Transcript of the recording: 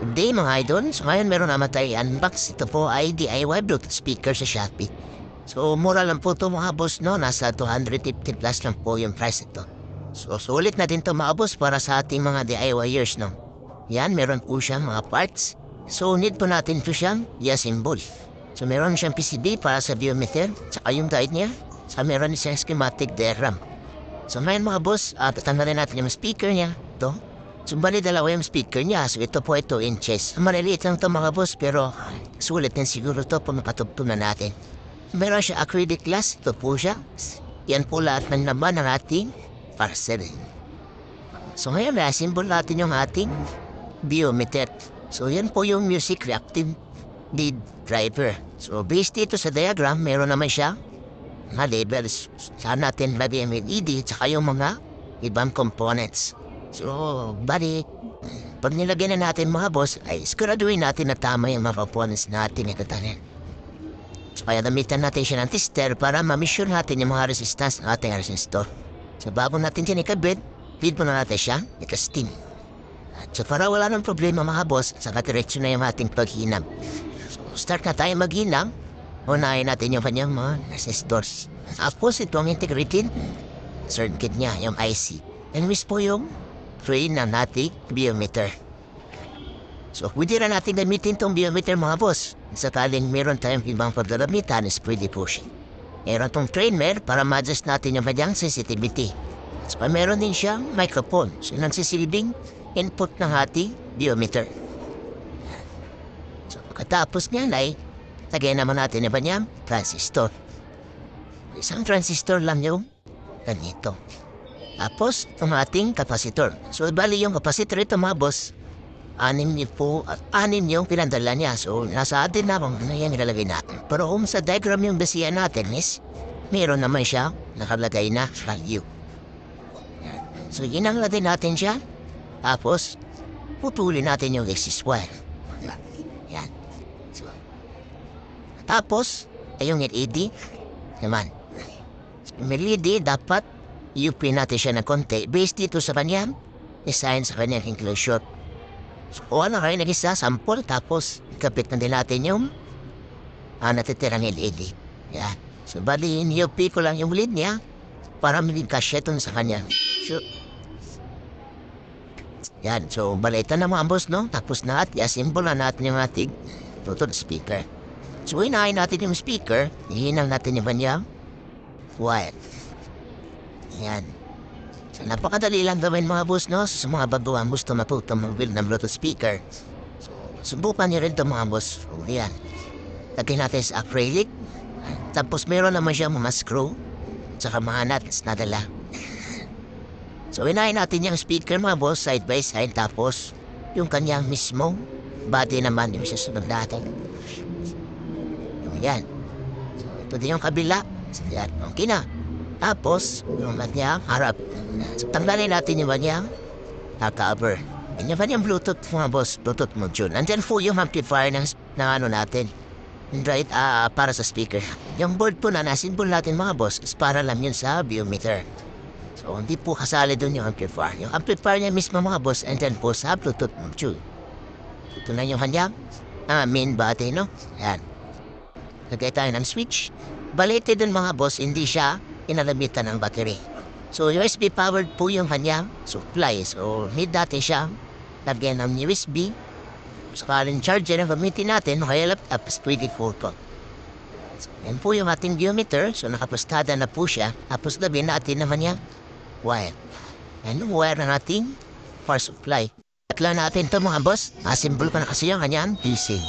Good day mga idol. So ngayon meron naman tayo unbox. Ito po ay DIY Bluetooth speaker sa Shopee. So mura lang po ito mga boss, no? Nasa 250 plus lang po yung price ito. So sulit na din ito mga boss para sa ating mga DIYers, no? Yan, meron po siyang mga parts. So need po natin po siyang symbol. So meron siyang PCB para sa biometer, saka yung guide niya. Saka meron siyang schematic diagram. So ngayon mga boss, tatanggalin natin yung speaker niya. Ito. So, bali dalawa yung speaker niya. So, ito po 2 inches. Maliliit lang ito mga boss, pero sulit din siguro ito kung makatugtog na natin. Meron siya acrylic glass. Ito po siya. Yan po lahat ng naman ng ating parcel. So, ngayon na-assemble natin yung ating biometer. So, yan po yung music reactive lead driver. So, based dito sa diagram, meron naman siya mga labels. Saan natin lagay yung LED at saka yung mga ibang components. So, bali, pag nilagyan na natin mga boss, ay siguraduhin natin na tama yung mga components natin itatanin. So, kaya gamitan natin siya ng tester para ma-measure natin yung mga resistance ng ating resistor. So, bago natin siya ikabit, feed mo na natin siya, ikastin. So, para wala nang problema mga boss, saka diretso na yung ating paghinam. So, start na tayo maghinam. Unahin natin yung kanyang mga resistors. Tapos, ito ang integrated circuit niya, yung IC. And miss po yung train ng ating biometer. So, pwede na natin gamitin itong biometer mga boss. Sakaling meron tayong ibang paggagamitan is pwede po siya. Meron itong trainer para ma-adjust natin yung kanyang sensitivity. So, meron din siyang microphone. So, nagsisilbing input ng ating biometer. So, pagkatapos niyan ay lagyan naman natin yung kanyang transistor. Isang transistor lang yung ganito. Tapos, itong ating kapasitor. So, bali yung kapasitor ito mga boss, 6 yung pinandala niya. So, nasa atin na kung ano yan nilalagay natin. Pero kung sa diagram yung basihan natin is, meron naman siya nakalagay na value. So, ginangla din natin siya. Tapos, putulin natin yung resist wire. Yan. So, tapos, ay yung LED naman. May LED dapat UP natin siya ng konti based dito sa kanyang design sa kanyang enclosure. So, ano kayo nag-isa, sample, tapos kapit na din natin yung natitirang LED. Yan. So, bali, UP ko lang yung lead niya para mag-cash ito sa kanya. So, yan. So, bali, ito na mga boss, no? Tapos na at i-assemble na natin yung ating Bluetooth speaker. So, hinahin natin yung speaker, hihinal natin yung kanyang wire. Yan. So, napakadali lang gawin mga boss, no? Sa mga baguhan gusto matuto mag-build ng Bluetooth speaker. So, subukan niyo rin ito mga boss. So, yan. Lagyan natin sa acrylic. Tapos meron naman siya mga screw. Tsaka mga nuts na dala. So, inahin natin yung speaker mga boss, side by side. Tapos, yung kanyang mismong body naman yung susunod natin. Yan. So, ito din yung kabila. So, yan. Okay na. Tapos, yung kanyang harap. So, tanggalin natin yung kanyang cover. And yung kanyang Bluetooth mga boss, Bluetooth module. Andyan po yung amplifier ng ano natin. Right, para sa speaker. Yung board po na nasinbol natin mga boss is para lang yun sa biometer. So, hindi po kasali doon yung amplifier. Yung amplifier niya mismo mga boss, andyan po sa Bluetooth module. Ito na yung kanyang main body, no? Yan. Lagay tayo ng switch. Balete dun mga boss, hindi siya inalamitan ng battery. So, USB powered po yung kanyang supply. So, need natin siya lagyan ng USB. Sakaling charger ang gamitin natin, kaya laptop is pwede po ito. So, yan po yung ating biometer. So, nakapustada na po siya. Tapos labihin natin naman yung wire. Yan yung wire ng ating power supply. At lang natin ito mga boss. Assemble ko na kasi yung kanyang PC.